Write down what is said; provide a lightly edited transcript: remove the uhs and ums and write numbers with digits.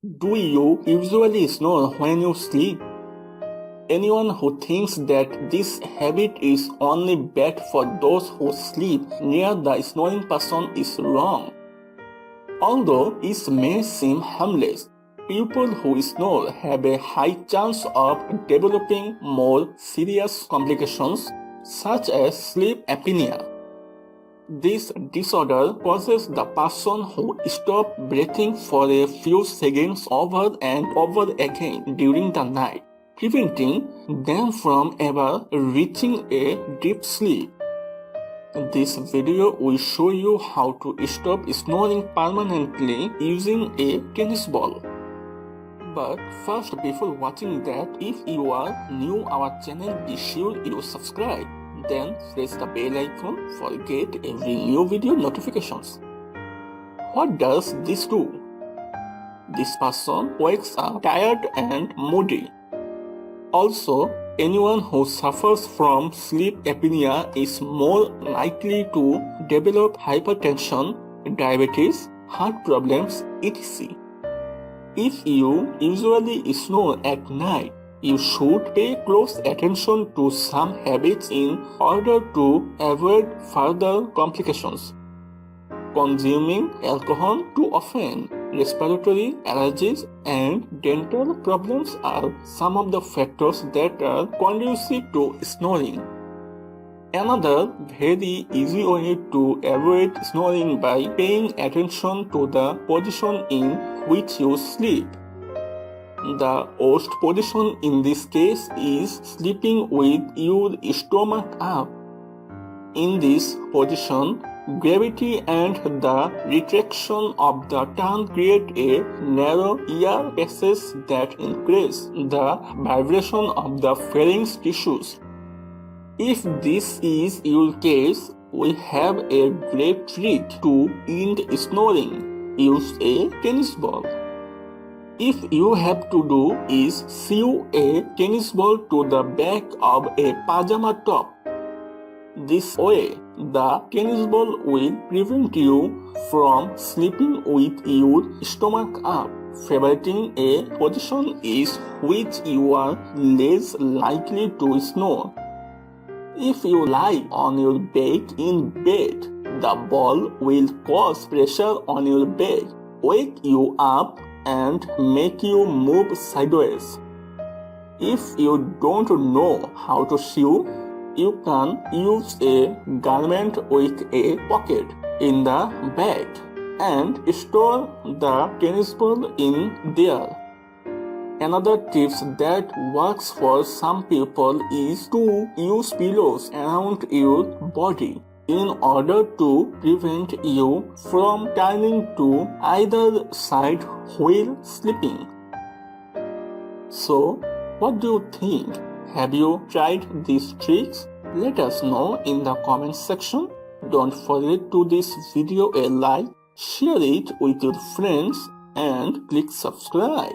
Do you usually snore when you sleep? Anyone who thinks that this habit is only bad for those who sleep near the snoring person is wrong. Although it may seem harmless, people who snore have a high chance of developing more serious complications such as sleep apnea. This disorder causes the person who stops breathing for a few seconds over and over again during the night, preventing them from ever reaching a deep sleep. This video will show you how to stop snoring permanently using a tennis ball. But first, before watching that, if you are new our channel, be sure you subscribe. Then press the bell icon for get every new video notifications. What does this do? This person wakes up tired and moody. Also, anyone who suffers from sleep apnea is more likely to develop hypertension, diabetes, heart problems, etc. If you usually snore at night, you should pay close attention to some habits in order to avoid further complications. Consuming alcohol too often, respiratory allergies, and dental problems are some of the factors that are conducive to snoring. Another very easy way to avoid snoring by paying attention to the position in which you sleep. The worst position in this case is sleeping with your stomach up. In this position, gravity and the retraction of the tongue create a narrow ear passage that increase the vibration of the pharynx tissues. If this is your case, we have a great trick to end snoring. Use a tennis ball. If you have to do is sew a tennis ball to the back of a pajama top. This way, the tennis ball will prevent you from sleeping with your stomach up. Favoriting a position is which you are less likely to snore. If you lie on your back in bed, the ball will cause pressure on your back, wake you up, and make you move sideways. If you don't know how to sew, you can use a garment with a pocket in the back and store the tennis ball in there. Another tip that works for some people is to use pillows around your body in order to prevent you from turning to either side while sleeping. So, what do you think? Have you tried these tricks? Let us know in the comment section. Don't forget to this video a like, share it with your friends, and click subscribe.